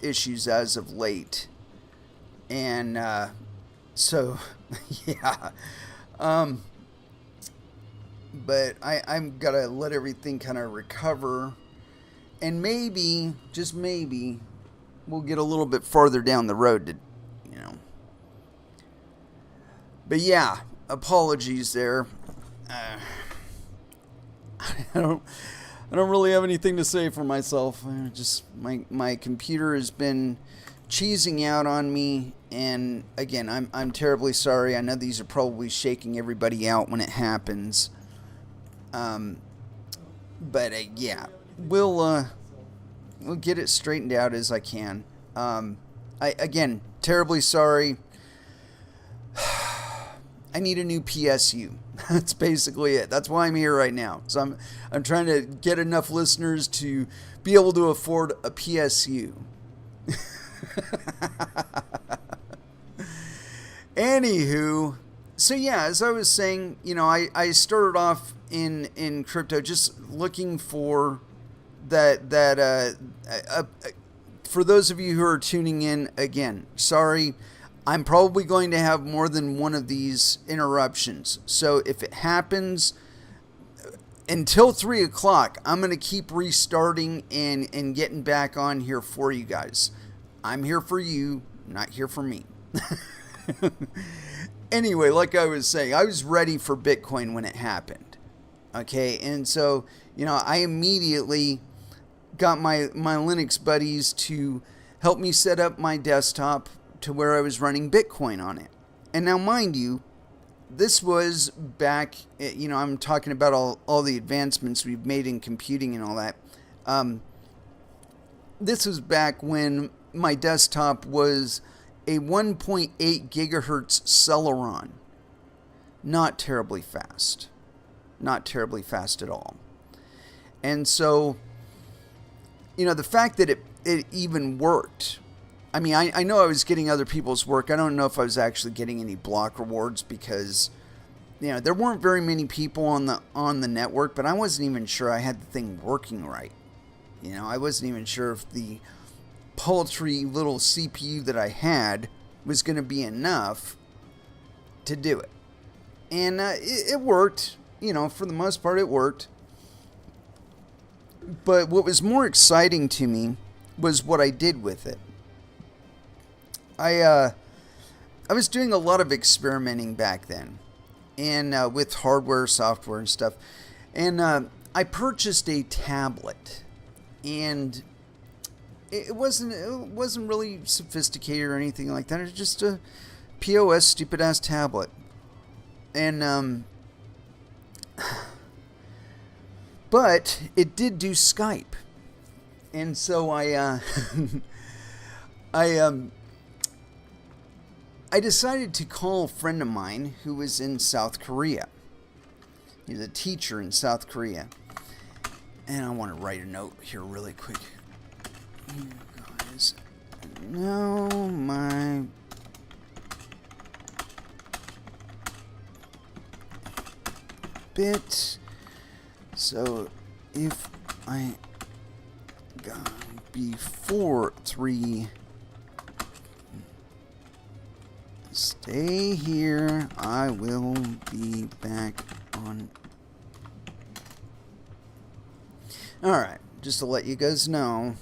issues as of late. And so, yeah. Um, but I'm gotta let everything kind of recover. And maybe, just maybe, we'll get a little bit farther down the road to, you know. But yeah, apologies there. Uh, I don't I don't really have anything to say for myself. Just my computer has been cheesing out on me, and again, I'm terribly sorry. I know these are probably shaking everybody out when it happens. Um, but yeah, we'll get it straightened out as I can. I again terribly sorry. I need a new PSU. That's basically it. That's why I'm here right now. So I'm trying to get enough listeners to be able to afford a PSU. Anywho, so yeah, as I was saying, I started off in crypto just looking for for those of you who are tuning in again, sorry. I'm probably going to have more than one of these interruptions. So if it happens until 3 o'clock, I'm going to keep restarting and getting back on here for you guys. I'm here for you, not here for me. Anyway, like I was saying, I was ready for Bitcoin when it happened. Okay, and so, I immediately got my Linux buddies to help me set up my desktop to where I was running Bitcoin on it. And now, mind you, this was back, I'm talking about all the advancements we've made in computing and all that. This was back when my desktop was a 1.8 gigahertz Celeron. Not terribly fast. Not terribly fast at all. And so, the fact that it even worked. I mean, I know I was getting other people's work. I don't know if I was actually getting any block rewards because, there weren't very many people on the network, but I wasn't even sure I had the thing working right. I wasn't even sure if the paltry little CPU that I had was going to be enough to do it. And it worked. For the most part, it worked. But what was more exciting to me was what I did with it. I was doing a lot of experimenting back then, and with hardware, software, and stuff. And I purchased a tablet, and it wasn't really sophisticated or anything like that. It was just a POS stupid ass tablet, and but it did do Skype, and so I decided to call a friend of mine who was in South Korea. He's a teacher in South Korea. And I want to write a note here really quick. You guys know my bit. So if I got before 3, stay here. I will be back on. Alright, just to let you guys know,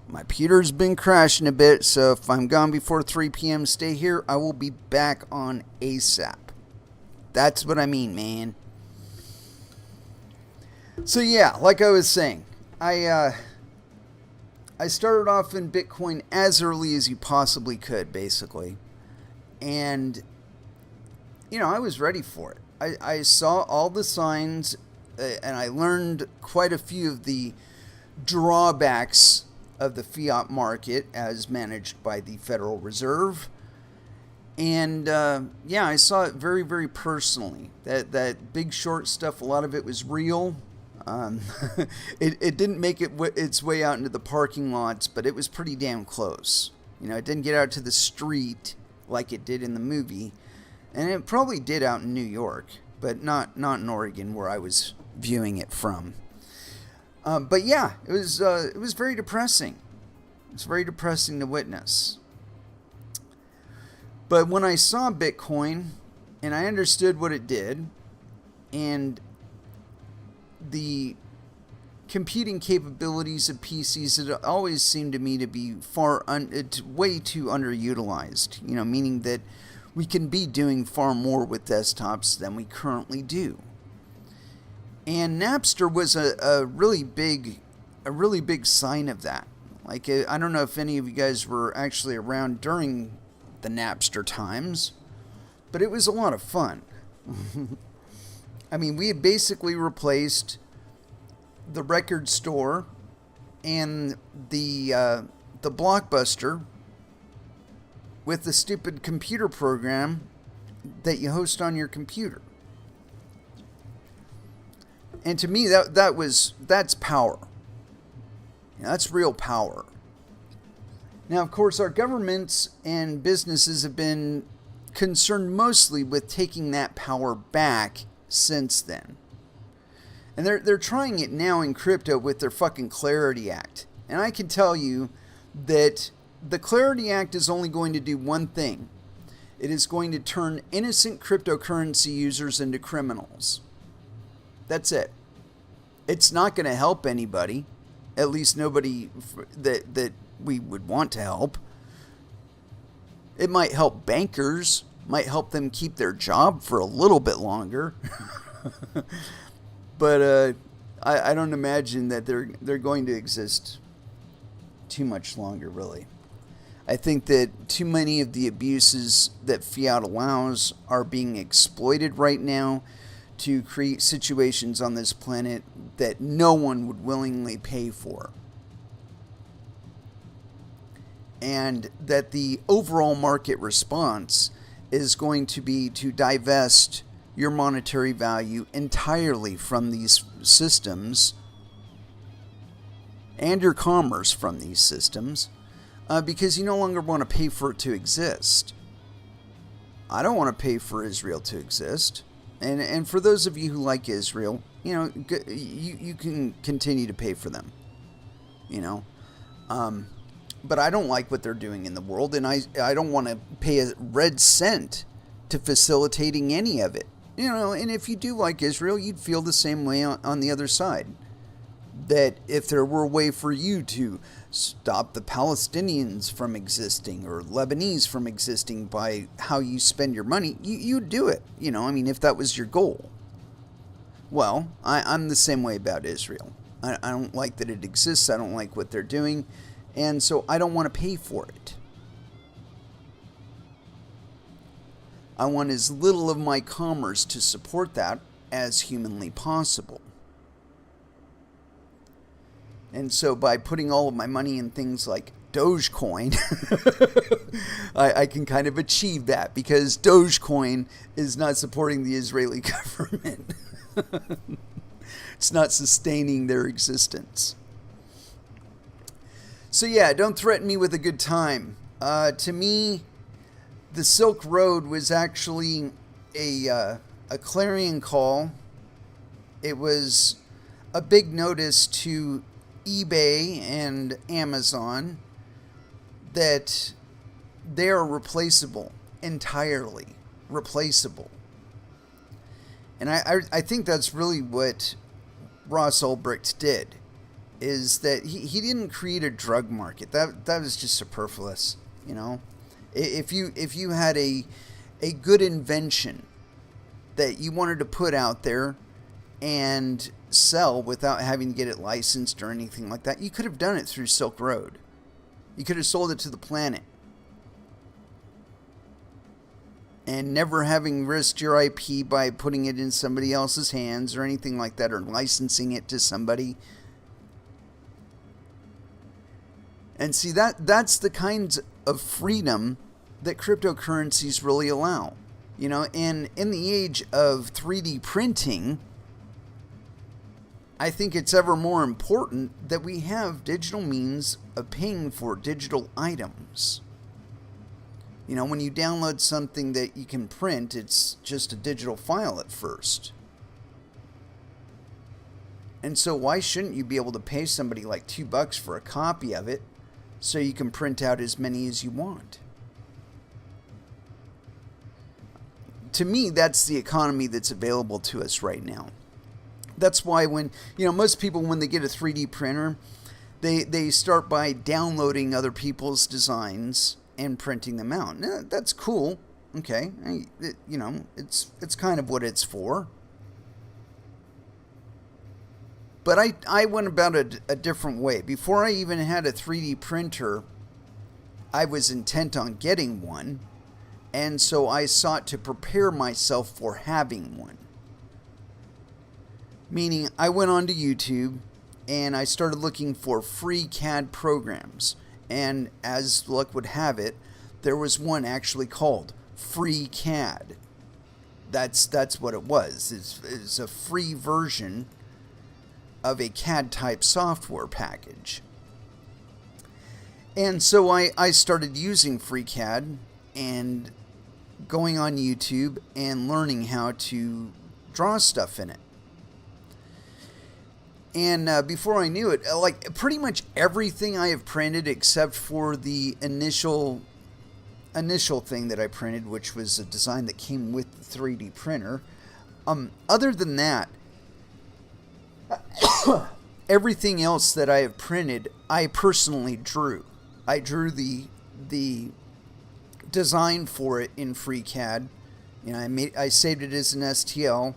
my computer's been crashing a bit, so if I'm gone before 3 p.m., stay here. I will be back on ASAP. That's what I mean, man. So yeah, like I was saying, I started off in Bitcoin as early as you possibly could, basically. And, I was ready for it. I saw all the signs, and I learned quite a few of the drawbacks of the fiat market as managed by the Federal Reserve. And, I saw it very, very personally. That Big Short stuff, a lot of it was real. It didn't make its way out into the parking lots, but it was pretty damn close. It didn't get out to the street like it did in the movie, and it probably did out in New York, but not in Oregon where I was viewing it from. But yeah, it was very depressing. It's very depressing to witness. But when I saw Bitcoin and I understood what it did, and the computing capabilities of PCs, it always seemed to me to be way too underutilized. Meaning that we can be doing far more with desktops than we currently do. And Napster was a really big sign of that. Like, I don't know if any of you guys were actually around during the Napster times, but it was a lot of fun. I mean, we had basically replaced the record store and the Blockbuster with the stupid computer program that you host on your computer. And to me, that's power. That's real power. Now, of course, our governments and businesses have been concerned mostly with taking that power back since then. And they're trying it now in crypto with their fucking Clarity Act. And I can tell you that the Clarity Act is only going to do one thing. It is going to turn innocent cryptocurrency users into criminals. That's it. It's not going to help anybody. At least nobody that we would want to help. It might help bankers. Might help them keep their job for a little bit longer. But I don't imagine that they're going to exist too much longer, really. I think that too many of the abuses that fiat allows are being exploited right now to create situations on this planet that no one would willingly pay for. And that the overall market response is going to be to divest your monetary value entirely from these systems and your commerce from these systems, because you no longer want to pay for it to exist. I don't want to pay for Israel to exist. And for those of you who like Israel, you can continue to pay for them. But I don't like what they're doing in the world, and I don't want to pay a red cent to facilitating any of it. And if you do like Israel, you'd feel the same way on the other side. That if there were a way for you to stop the Palestinians from existing or Lebanese from existing by how you spend your money, you'd do it. If that was your goal. Well, I'm the same way about Israel. I don't like that it exists. I don't like what they're doing. And so I don't want to pay for it. I want as little of my commerce to support that as humanly possible. And so by putting all of my money in things like Dogecoin, I can kind of achieve that, because Dogecoin is not supporting the Israeli government. It's not sustaining their existence. So yeah, don't threaten me with a good time. To me, the Silk Road was actually a clarion call. It was a big notice to eBay and Amazon that they are replaceable, entirely replaceable. And I think that's really what Ross Ulbricht did, is that he didn't create a drug market. That was just superfluous, If you had a good invention that you wanted to put out there and sell without having to get it licensed or anything like that, you could have done it through Silk Road. You could have sold it to the planet. And never having risked your IP by putting it in somebody else's hands or anything like that, or licensing it to somebody. And see, that's the kinds of freedom that cryptocurrencies really allow. And in the age of 3D printing, I think it's ever more important that we have digital means of paying for digital items. When you download something that you can print, it's just a digital file at first. And so why shouldn't you be able to pay somebody like $2 for a copy of it, so you can print out as many as you want. To me, that's the economy that's available to us right now. That's why when, most people, when they get a 3D printer, they start by downloading other people's designs and printing them out. Now, that's cool. Okay. It's kind of what it's for. But I went about it a different way. Before I even had a 3D printer, I was intent on getting one. And so I sought to prepare myself for having one. Meaning, I went onto YouTube and I started looking for free CAD programs. And as luck would have it, there was one actually called Free CAD. That's what it was. It's a free version of a CAD type software package. And so I started using FreeCAD and going on YouTube and learning how to draw stuff in it. And before I knew it, like pretty much everything I have printed except for the initial thing that I printed, which was a design that came with the 3D printer. Other than that, everything else that I have printed, I personally drew. I drew the design for it in FreeCAD. I saved it as an STL,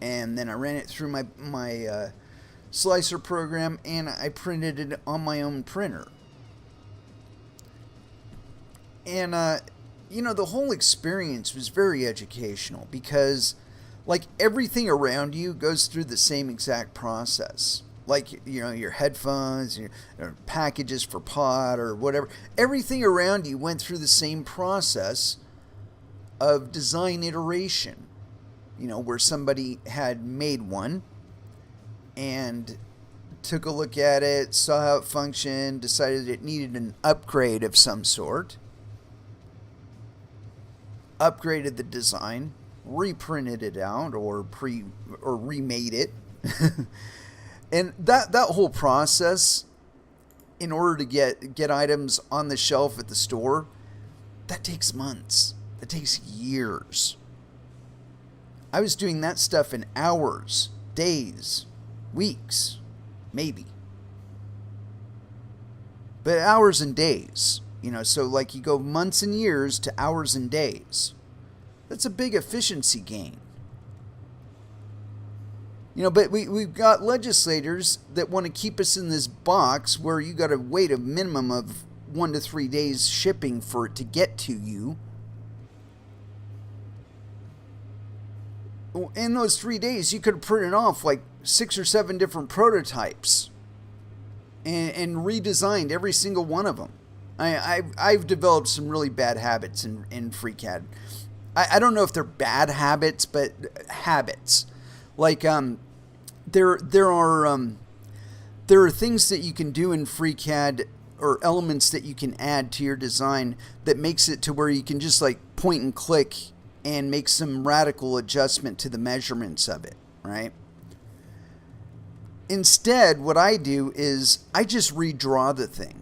and then I ran it through my slicer program, and I printed it on my own printer. And the whole experience was very educational because, like, everything around you goes through the same exact process. Like, your headphones, your packages for pot or whatever. Everything around you went through the same process of design iteration. Where somebody had made one and took a look at it, saw how it functioned, decided it needed an upgrade of some sort, upgraded the design, reprinted it out or remade it. And that whole process, in order to get items on the shelf at the store, that takes months. That takes years. I was doing that stuff in hours, days, weeks, maybe. But hours and days, so like you go months and years to hours and days. That's a big efficiency gain. But we've got legislators that want to keep us in this box where you got to wait a minimum of 1 to 3 days shipping for it to get to you. In those 3 days, you could have printed off like 6 or 7 different prototypes and redesigned every single one of them. I've developed some really bad habits in FreeCAD. I don't know if they're bad habits, but habits. Like there are things that you can do in FreeCAD or elements that you can add to your design that makes it to where you can just like point and click and make some radical adjustment to the measurements of it, right? Instead, what I do is I just redraw the thing.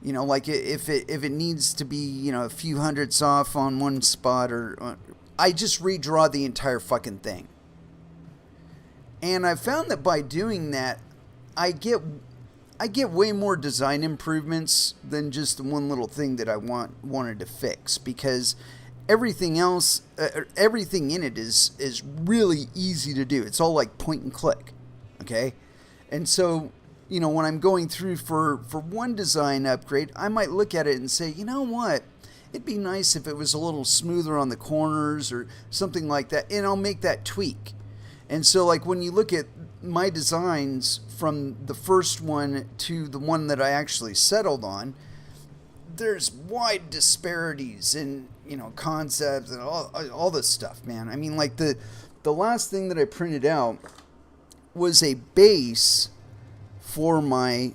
Like if it needs to be, a few hundredths off on one spot, or I just redraw the entire fucking thing. And I found that by doing that, I get way more design improvements than just the one little thing that I wanted to fix, because everything else, everything in it is really easy to do. It's all like point and click, okay? And so, when I'm going through for one design upgrade, I might look at it and say, you know what? It'd be nice if it was a little smoother on the corners or something like that, and I'll make that tweak. And so, like, when you look at my designs from the first one to the one that I actually settled on, there's wide disparities in, concepts and all this stuff, man. I mean, like, the last thing that I printed out was a base for my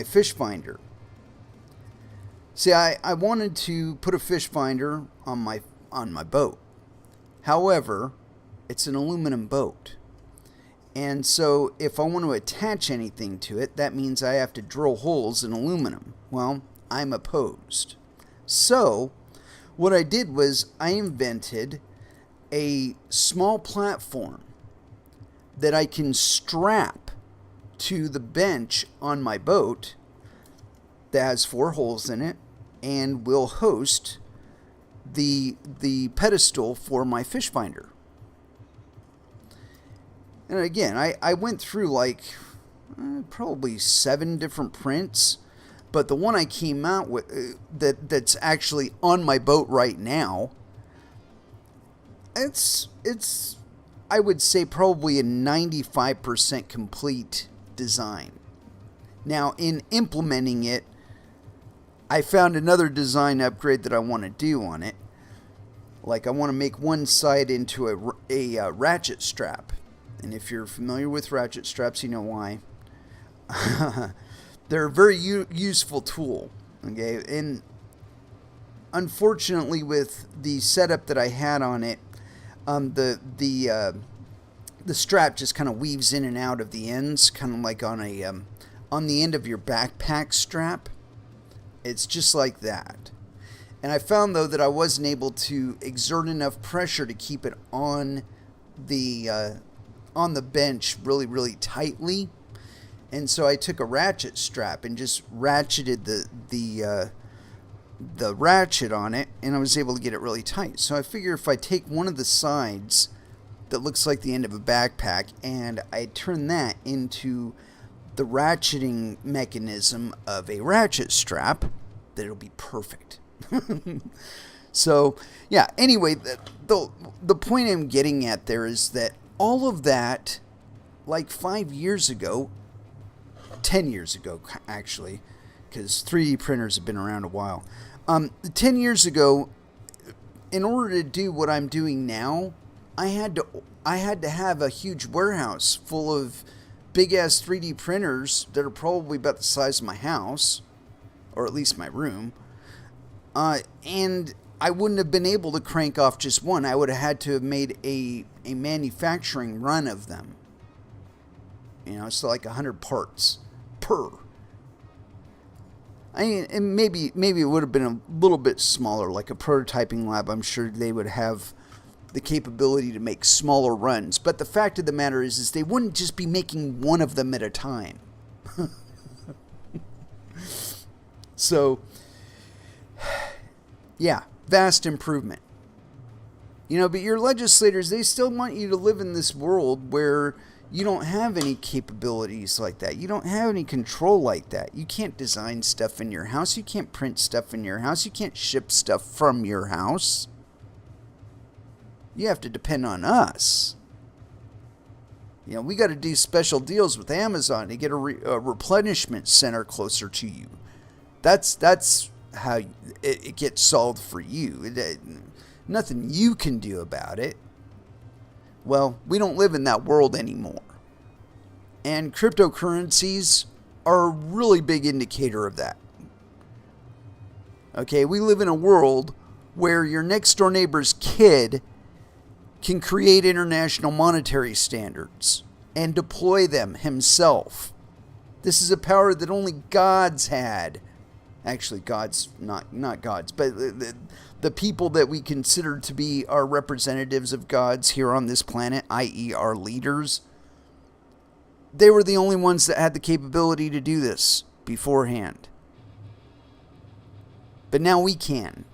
fish finder. See, I wanted to put a fish finder on my boat. However, it's an aluminum boat. And so if I want to attach anything to it, that means I have to drill holes in aluminum. Well, I'm opposed. So what I did was I invented a small platform that I can strap to the bench on my boat that has 4 holes in it and will host the pedestal for my fish finder. And again, I went through like probably 7 different prints, but the one I came out with that's actually on my boat right now, it's I would say probably a 95% complete design. Now, in implementing it, I found another design upgrade that I want to do on it. Like, I want to make one side into a ratchet strap. And if you're familiar with ratchet straps, you know why. They're a very useful tool. Okay, and unfortunately, with the setup that I had on it, the strap just kind of weaves in and out of the ends, kind of like on the end of your backpack strap. It's just like that. And I found, though, that I wasn't able to exert enough pressure to keep it on the bench really, really tightly. And so I took a ratchet strap and just ratcheted the ratchet on it, and I was able to get it really tight. So I figure if I take one of the sides that looks like the end of a backpack and I turn that into the ratcheting mechanism of a ratchet strap, that it'll be perfect. So, yeah, anyway, the point I'm getting at there is that all of that, like 5 years ago, 10 years ago, actually, because 3D printers have been around a while. 10 years ago, in order to do what I'm doing now, I had to have a huge warehouse full of big-ass 3D printers that are probably about the size of my house, or at least my room. And I wouldn't have been able to crank off just one. I would have had to have made a manufacturing run of them. You know, so like 100 parts per. I mean, and maybe it would have been a little bit smaller, like a prototyping lab. I'm sure they would have the capability to make smaller runs. But the fact of the matter is they wouldn't just be making one of them at a time. So, yeah, vast improvement. You know, but your legislators, they still want you to live in this world where you don't have any capabilities like that. You don't have any control like that. You can't design stuff in your house. You can't print stuff in your house. You can't ship stuff from your house. You have to depend on us. You know, we got to do special deals with Amazon to get a replenishment center closer to you. That's how it gets solved for you. Nothing you can do about it. Well, we don't live in that world anymore. And cryptocurrencies are a really big indicator of that. Okay, we live in a world where your next door neighbor's kid can create international monetary standards and deploy them himself. This is a power that only gods had. Actually, gods, not gods, but the people that we consider to be our representatives of gods here on this planet, i.e. our leaders, they were the only ones that had the capability to do this beforehand. But now we can.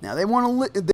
Now they want to